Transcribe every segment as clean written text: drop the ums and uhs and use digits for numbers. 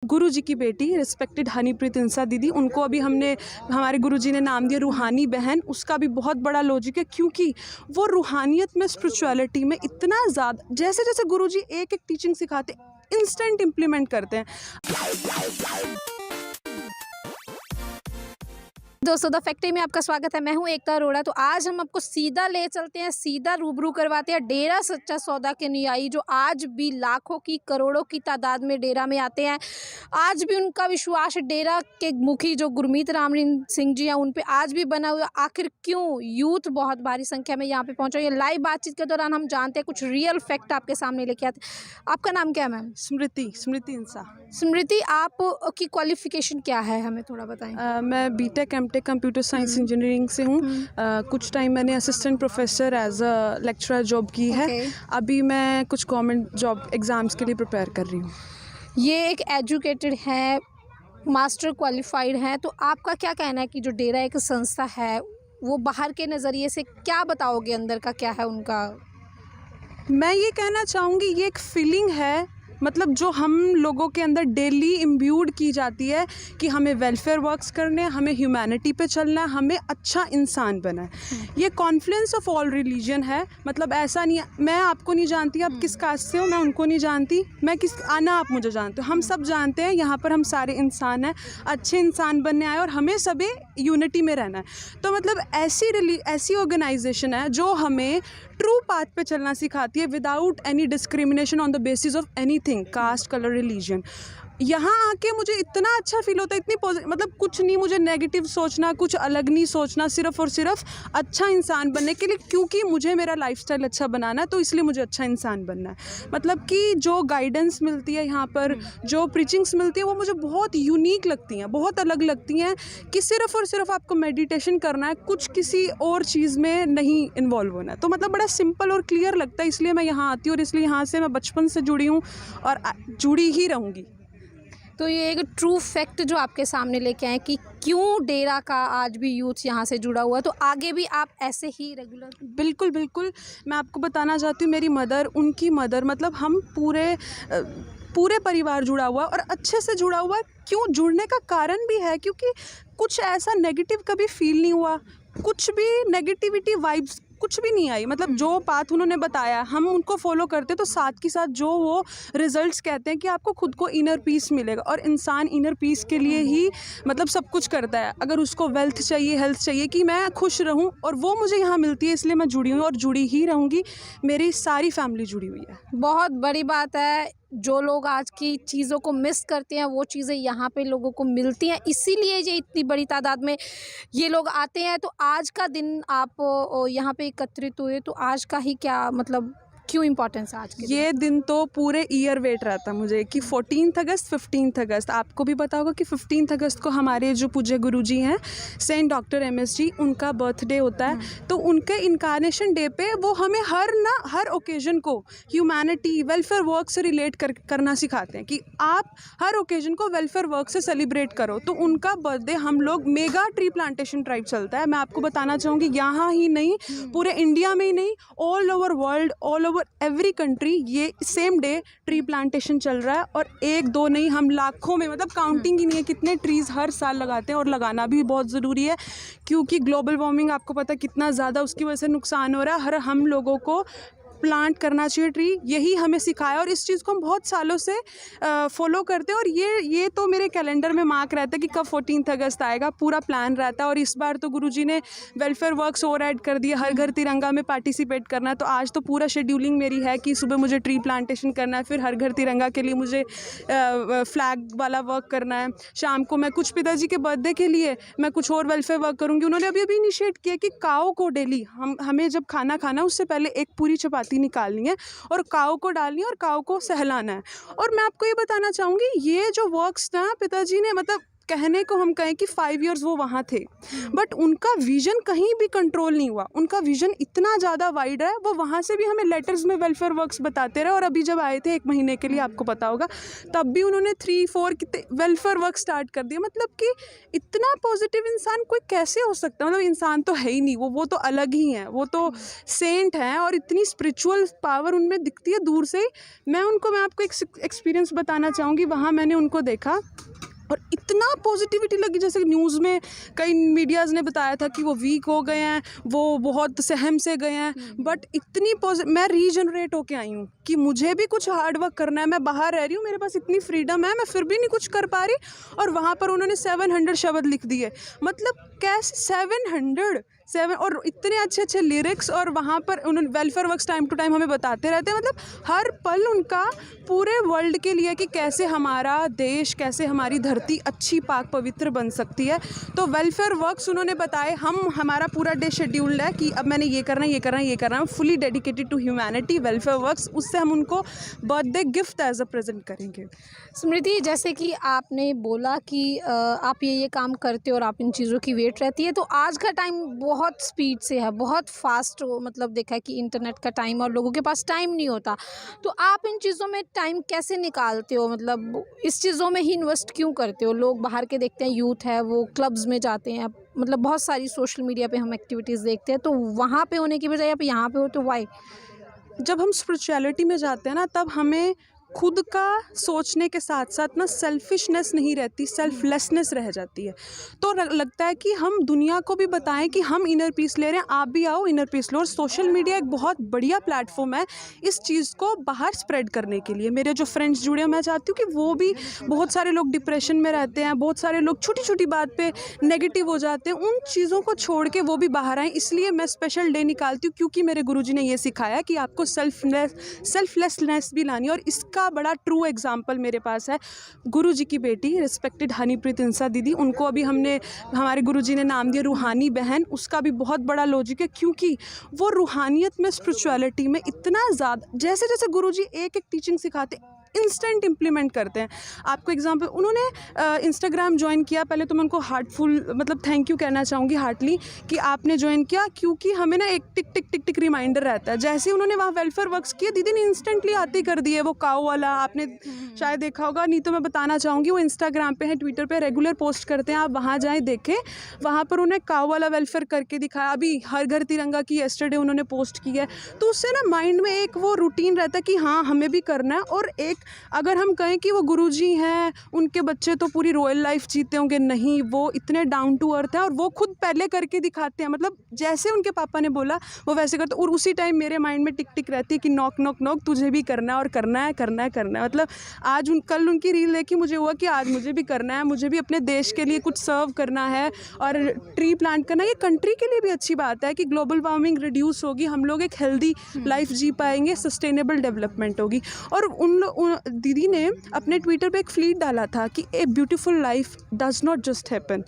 गुरुजी की बेटी रिस्पेक्टेड हनीप्रीत इंसा दीदी, उनको अभी हमने हमारे गुरुजी ने नाम दिया रूहानी बहन। उसका भी बहुत बड़ा लॉजिक है, क्योंकि वो रूहानियत में, स्पिरिचुअलिटी में इतना ज़्यादा, जैसे जैसे गुरुजी एक एक टीचिंग सिखाते इंस्टेंट इम्प्लीमेंट करते हैं। दोस्तों, द फैक्ट्री में आपका स्वागत है। मैं हूं एकता अरोड़ा। तो आज हम आपको सीधा ले चलते हैं, सीधा रूबरू करवाते हैं डेरा सच्चा सौदा के अनुयायी, जो आज भी लाखों की, करोड़ों की तादाद में डेरा में आते हैं। आज भी उनका विश्वास डेरा के मुखी जो गुरमीत राम सिंह जी हैं उन पे आज भी बना हुआ। आखिर क्यों यूथ बहुत भारी संख्या में यहाँ पे पहुँचा? ये लाइव बातचीत के दौरान हम जानते हैं, कुछ रियल फैक्ट आपके सामने लेके आते हैं। आपका नाम क्या है मैम? स्मृति इंसा। स्मृति, आपकी क्वालिफिकेशन क्या है, हमें थोड़ा बताएं। मैं BTech MTech computer science engineering से हूँ। कुछ टाइम मैंने assistant professor as a lecturer job की है। अभी मैं कुछ गवर्नमेंट जॉब एग्ज़ाम्स के लिए प्रिपेयर कर रही हूँ। ये एक एजुकेटेड है, मास्टर क्वालिफाइड हैं, तो आपका क्या कहना है कि जो डेरा एक संस्था है, वो बाहर के नज़रिए से क्या बताओगे, अंदर का क्या है उनका? मैं ये कहना चाहूँगी, ये एक फीलिंग है, मतलब जो हम लोगों के अंदर डेली इम्ब्यूड की जाती है कि हमें वेलफेयर वर्क्स करने हैं, हमें ह्यूमैनिटी पे चलना है, हमें अच्छा इंसान बनना है। ये कॉन्फ्लुएंस ऑफ ऑल रिलीजन है। मतलब ऐसा नहीं, मैं आपको नहीं जानती आप किस कास्ट से हो, मैं उनको नहीं जानती, मैं किस आना आप मुझे जानते हो, हम सब जानते हैं यहाँ पर हम सारे इंसान हैं, अच्छे इंसान बनने आए और हमें सभी यूनिटी में रहना है। तो मतलब ऐसी ऑर्गेनाइजेशन है जो हमें ट्रू पाथ पे चलना सिखाती है, without any discrimination on the basis of anything, caste, colour, religion. यहाँ आके मुझे इतना अच्छा फील होता है, इतनी मतलब कुछ नहीं मुझे नेगेटिव सोचना, कुछ अलग नहीं सोचना, सिर्फ और सिर्फ अच्छा इंसान बनने के लिए, क्योंकि मुझे मेरा लाइफस्टाइल अच्छा बनाना है, तो इसलिए मुझे अच्छा इंसान बनना है। मतलब कि जो गाइडेंस मिलती है यहाँ पर, जो प्रीचिंग्स मिलती है, वो मुझे बहुत यूनिक लगती हैं, बहुत अलग लगती हैं, कि सिर्फ और सिर्फ आपको मेडिटेशन करना है, कुछ किसी और चीज़ में नहीं इन्वॉल्व होना है। तो मतलब बड़ा सिंपल और क्लियर लगता है, इसलिए मैं यहाँ आती हूँ और इसलिए यहाँ से मैं बचपन से जुड़ी हूँ और जुड़ी ही रहूँगी। तो ये एक ट्रू फैक्ट जो आपके सामने लेके आए कि क्यों डेरा का आज भी यूथ यहाँ से जुड़ा हुआ है, तो आगे भी आप ऐसे ही रेगुलर? बिल्कुल बिल्कुल। मैं आपको बताना चाहती हूँ, मेरी मदर, उनकी मदर, मतलब हम पूरे परिवार जुड़ा हुआ और अच्छे से जुड़ा हुआ है। क्यों जुड़ने का कारण भी है, क्योंकि कुछ ऐसा नेगेटिव कभी फील नहीं हुआ, कुछ भी नेगेटिविटी वाइब्स कुछ भी नहीं आई। मतलब जो पाथ उन्होंने बताया हम उनको फॉलो करते, तो साथ के साथ जो वो रिजल्ट्स कहते हैं कि आपको खुद को इनर पीस मिलेगा, और इंसान इनर पीस के लिए ही मतलब सब कुछ करता है। अगर उसको वेल्थ चाहिए, हेल्थ चाहिए, कि मैं खुश रहूं, और वो मुझे यहाँ मिलती है, इसलिए मैं जुड़ी हूँ और जुड़ी ही रहूँगी। मेरी सारी फैमिली जुड़ी हुई है। बहुत बड़ी बात है, जो लोग आज की चीज़ों को मिस करते हैं वो चीज़ें यहाँ पे लोगों को मिलती हैं, इसीलिए ये इतनी बड़ी तादाद में ये लोग आते हैं। तो आज का दिन आप यहाँ पे एकत्रित हुए, तो आज का ही क्या मतलब, क्यों इम्पोर्टेंस है आज के ये दिन? तो पूरे ईयर वेट रहता मुझे कि 14 अगस्त, 15 अगस्त, आपको भी पता होगा कि 15 अगस्त को हमारे जो पूज्य गुरुजी हैं सेंट डॉक्टर MS जी, उनका बर्थडे होता है। तो उनके इनकारनेशन डे पे वो हमें हर ओकेजन को ह्यूमैनिटी, वेलफेयर वर्क से रिलेट करना सिखाते हैं, कि आप हर ओकेजन को वेलफेयर वर्क से सेलिब्रेट करो। तो उनका बर्थडे हम लोग मेगा ट्री प्लांटेशन ड्राइव चलता है। मैं आपको बताना चाहूँगी, यहाँ ही नहीं, पूरे इंडिया में ही नहीं, all over world, all over every country ये सेम डे ट्री प्लांटेशन चल रहा है। और एक दो नहीं, हम लाखों में, मतलब काउंटिंग ही नहीं है कितने ट्रीज़ हर साल लगाते हैं। और लगाना भी बहुत ज़रूरी है, क्योंकि ग्लोबल वार्मिंग आपको पता है कितना ज़्यादा उसकी वजह से नुकसान हो रहा है। हम लोगों को प्लांट करना चाहिए ट्री, यही हमें सिखाया, और इस चीज़ को हम बहुत सालों से फॉलो करते हैं। और ये तो मेरे कैलेंडर में मार्क रहता है कि कब 14 अगस्त आएगा, पूरा प्लान रहता है। और इस बार तो गुरुजी ने वेलफेयर वर्क्स और ऐड कर दिए, हर घर तिरंगा में पार्टिसिपेट करना है। तो आज तो पूरा शेड्यूलिंग मेरी है कि सुबह मुझे ट्री प्लांटेशन करना है, फिर हर घर तिरंगा के लिए मुझे फ्लैग वाला वर्क करना है। शाम को मैं कुछ पिताजी के बर्थडे के लिए मैं कुछ और वेलफेयर वर्क करूँगी। उन्होंने अभी इनिशिएट किया कि काऊ को डेली हमें जब खाना खाना उससे पहले एक पूरी चपाती निकालनी है और काऊ को डालनी है और काऊ को सहलाना है। और मैं आपको ये बताना चाहूँगी, ये जो वर्क्स ना पिताजी ने, मतलब कहने को हम कहें कि 5 इयर्स वो वहाँ थे, बट उनका विज़न कहीं भी कंट्रोल नहीं हुआ। उनका विज़न इतना ज़्यादा वाइड है, वो वहाँ से भी हमें लेटर्स में वेलफेयर वर्क्स बताते रहे। और अभी जब आए थे 1 महीने के लिए, आपको पता होगा, तब भी उन्होंने 3-4 कितने वेलफेयर वर्क स्टार्ट कर दिए। मतलब कि इतना पॉजिटिव इंसान कोई कैसे हो सकता है? मतलब इंसान तो है ही नहीं, वो तो अलग ही हैं, वो तो सेंट हैं और इतनी स्पिरिचुअल पावर उनमें दिखती है दूर से ही। मैं आपको एक एक्सपीरियंस बताना चाहूँगी। वहाँ मैंने उनको देखा और इतना पॉजिटिविटी लगी, जैसे न्यूज़ में कई मीडियाज़ ने बताया था कि वो वीक हो गए हैं, वो बहुत सहम से गए हैं, बट इतनी मैं रीजनरेट होके आई हूँ कि मुझे भी कुछ हार्ड वर्क करना है। मैं बाहर रह रही हूँ, मेरे पास इतनी फ्रीडम है, मैं फिर भी नहीं कुछ कर पा रही। और वहाँ पर उन्होंने 700 शब्द लिख दिए। मतलब कैसे 7 और इतने अच्छे अच्छे लिरिक्स, और वहाँ पर उन्होंने welfare works time to time हमें बताते रहते हैं। मतलब हर पल उनका पूरे वर्ल्ड के लिए कि कैसे हमारा देश, कैसे हमारी धरती अच्छी पाक पवित्र बन सकती है। तो वेलफेयर वर्क्स उन्होंने बताए। हमारा पूरा डे शेड्यूल्ड है कि अब मैंने ये करना है, ये करना है, ये करना है। Fully dedicated to humanity welfare works. उससे हम उनको birthday gift as a present करेंगे। स्मृति, जैसे कि आपने बोला कि आप ये काम करते हो और आप इन चीज़ों की वेट रहती है, तो आज का टाइम बहुत स्पीड से है, बहुत फास्ट हो, मतलब देखा है कि इंटरनेट का टाइम और लोगों के पास टाइम नहीं होता। तो आप इन चीज़ों में टाइम कैसे निकालते हो? मतलब इस चीज़ों में ही इन्वेस्ट क्यों करते हो? लोग बाहर के देखते हैं, यूथ है वो क्लब्स में जाते हैं, मतलब बहुत सारी सोशल मीडिया पे हम एक्टिविटीज़ देखते हैं, तो वहाँ पे होने की बजाय आप यहाँ पे हो, तो वाई? जब हम स्पिरिचुअलिटी में जाते हैं ना, तब हमें खुद का सोचने के साथ साथ ना सेल्फिशनेस नहीं रहती, सेल्फलेसनेस रह जाती है। तो लगता है कि हम दुनिया को भी बताएं कि हम इनर पीस ले रहे हैं, आप भी आओ इनर पीस लो। और सोशल मीडिया एक बहुत बढ़िया प्लेटफॉर्म है इस चीज़ को बाहर स्प्रेड करने के लिए। मेरे जो फ्रेंड्स जुड़े हैं, मैं चाहती हूँ कि वो भी, बहुत सारे लोग डिप्रेशन में रहते हैं, बहुत सारे लोग छोटी छोटी बात पे नेगेटिव हो जाते हैं, उन चीज़ों को छोड़ के वो भी बाहर आएँ। इसलिए मैं स्पेशल डे निकालती हूँ, क्योंकि मेरे गुरुजी ने ये सिखाया कि आपको सेल्फलेसनेस भी लानी है। और इसका बड़ा ट्रू एग्जाम्पल मेरे पास है। गुरुजी की बेटी रिस्पेक्टेड हनीप्रीत इंसा दीदी, उनको अभी हमारे गुरुजी ने नाम दिया रूहानी बहन। उसका भी बहुत बड़ा लॉजिक है, क्योंकि वो रूहानियत में, स्पिरिचुअलिटी में इतना ज़्यादा, जैसे जैसे गुरुजी एक एक टीचिंग सिखाते इंस्टेंट इम्प्लीमेंट करते हैं। आपको एग्जांपल, उन्होंने इंस्टाग्राम ज्वाइन किया, पहले तो मैं उनको हार्टफुल मतलब थैंक यू कहना चाहूँगी हार्टली कि आपने ज्वाइन किया, क्योंकि हमें ना एक टिक टिक टिक टिक रिमाइंडर रहता है। जैसे ही उन्होंने वहाँ वेलफेयर वर्क्स किए, दीदी ने इंस्टेंटली आते ही कर दिए। वो काऊ वाला आपने शायद देखा होगा, नहीं तो मैं बताना चाहूँगी, वो इंस्टाग्राम पे है, ट्विटर पे रेगुलर पोस्ट करते हैं, आप वहाँ जाएँ देखें। वहाँ पर उन्हें काऊ वाला वेलफेयर करके दिखाया। अभी हर घर तिरंगा की येस्टरडे उन्होंने पोस्ट की है। तो उससे ना माइंड में एक वो रूटीन रहता है कि हाँ हमें भी करना है। और एक अगर हम कहें कि वो गुरुजी हैं, उनके बच्चे तो पूरी रॉयल लाइफ जीते होंगे, नहीं, वो इतने डाउन टू अर्थ हैं और वो खुद पहले करके दिखाते हैं। मतलब जैसे उनके पापा ने बोला वो वैसे करते। और उसी टाइम मेरे माइंड में टिक टिक रहती है कि नॉक नॉक नॉक, तुझे भी करना है और करना है, करना है, करना है। मतलब आज कल उनकी रील देखी, मुझे हुआ कि आज मुझे भी करना है, मुझे भी अपने देश के लिए कुछ सर्व करना है और ट्री प्लांट करना है। ये कंट्री के लिए भी अच्छी बात है कि ग्लोबल वार्मिंग रिड्यूस होगी, हम लोग एक हेल्दी लाइफ जी पाएंगे, सस्टेनेबल डेवलपमेंट होगी। और उन दीदी ने अपने ट्विटर पे एक फ्लीट डाला था कि a beautiful life does not just happen,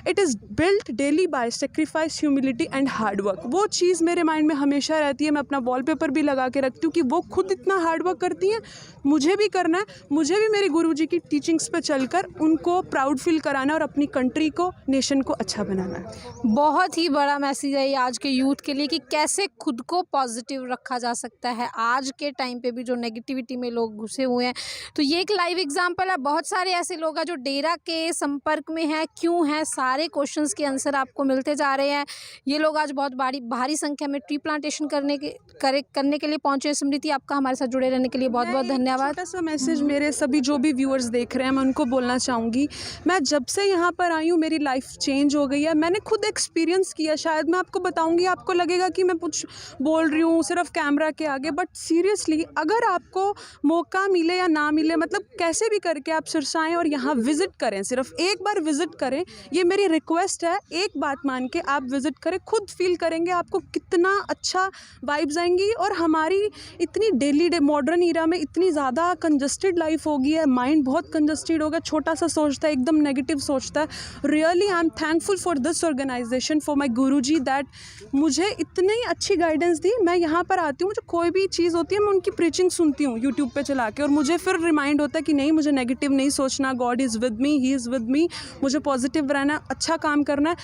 it is built daily by sacrifice, humility and hard work. वो चीज़ मेरे माइंड में हमेशा रहती है। मैं अपना वॉलपेपर भी लगा के रखती हूँ कि वो खुद इतना हार्ड वर्क करती हैं, मुझे भी करना है, मुझे भी मेरे गुरुजी की टीचिंग्स पे चलकर उनको प्राउड फील कराना है और अपनी कंट्री को, नेशन को अच्छा बनाना है। बहुत ही बड़ा मैसेज है ये आज के यूथ के लिए कि कैसे खुद को पॉजिटिव रखा जा सकता है आज के टाइम पे भी, जो नेगेटिविटी में लोग घुसे हुए हैं। तो ये एक लाइव एग्जांपल है। बहुत सारे ऐसे लोग हैं जो डेरा के संपर्क में हैं, क्यों हैं, सारे क्वेश्चंस के आंसर आपको मिलते जा रहे हैं। ये लोग आज बहुत भारी संख्या में ट्री प्लांटेशन करने के लिए पहुंचे। स्मृति, आपका हमारे साथ जुड़े रहने के लिए बहुत बहुत धन्यवाद। छोटा सा मैसेज मेरे सभी जो भी व्यूअर्स देख रहे हैं, मैं उनको बोलना चाहूँगी, मैं जब से यहाँ पर आई हूँ मेरी लाइफ चेंज हो गई है। मैंने खुद एक्सपीरियंस किया। शायद मैं आपको बताऊँगी, आपको लगेगा कि मैं कुछ बोल रही हूँ सिर्फ कैमरा के आगे, बट सीरियसली अगर आपको मौका मिले या ना मिले, मतलब कैसे भी करके आप सिरसाएं और यहाँ विज़िट करें, सिर्फ एक बार विज़िट करें, ये मेरी रिक्वेस्ट है। एक बात मान के आप विज़िट करें, खुद फील करेंगे आपको कितना अच्छा वाइब्स आएंगी। और हमारी इतनी डेली मॉडर्न ईरा में इतनी ज़्यादा कंजस्टेड लाइफ हो गई है, माइंड बहुत कंजस्टेड हो गया, छोटा सा सोचता है, एकदम नेगेटिव सोचता है। Really I am thankful for this organisation, for my Guruji, that मुझे इतनी अच्छी गाइडेंस दी। मैं यहाँ पर आती हूँ, मुझे कोई भी चीज़ होती है मैं उनकी प्रीचिंग सुनती हूँ यूट्यूब पे चला के, और मुझे फिर रिमाइंड होता है कि नहीं, मुझे नेगेटिव नहीं सोचना, God is with me, he is with me, मुझे पॉजिटिव रहना, अच्छा काम करना है।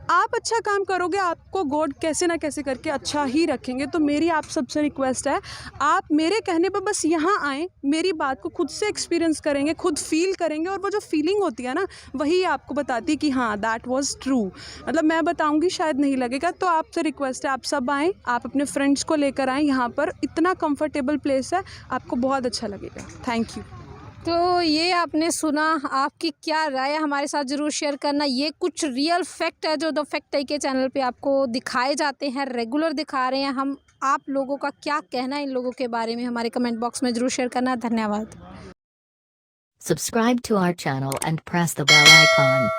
आप अच्छा काम करोगे, आपको गॉड कैसे ना कैसे करके अच्छा ही रखेंगे। तो मेरी आप सबसे रिक्वेस्ट है, आप मेरे कहने पर बस यहाँ आएँ, मेरी बात को खुद से एक्सपीरियंस करेंगे, खुद फील करेंगे, और वो जो फीलिंग होती है ना, वही आपको बताती है कि हाँ दैट वाज ट्रू। मतलब मैं बताऊंगी शायद नहीं लगेगा। तो आपसे रिक्वेस्ट है, आप सब आएँ, आप अपने फ्रेंड्स को लेकर आएँ, यहाँ पर इतना कंफर्टेबल प्लेस है, आपको बहुत अच्छा लगेगा। Thank you. तो ये आपने सुना, आपकी क्या राय है हमारे साथ ज़रूर शेयर करना। ये कुछ रियल फैक्ट है जो द फैक्ट है के चैनल पे आपको दिखाए जाते हैं, रेगुलर दिखा रहे हैं हम। आप लोगों का क्या कहना है इन लोगों के बारे में, हमारे कमेंट बॉक्स में ज़रूर शेयर करना। धन्यवाद। Subscribe to our channel and press the bell icon.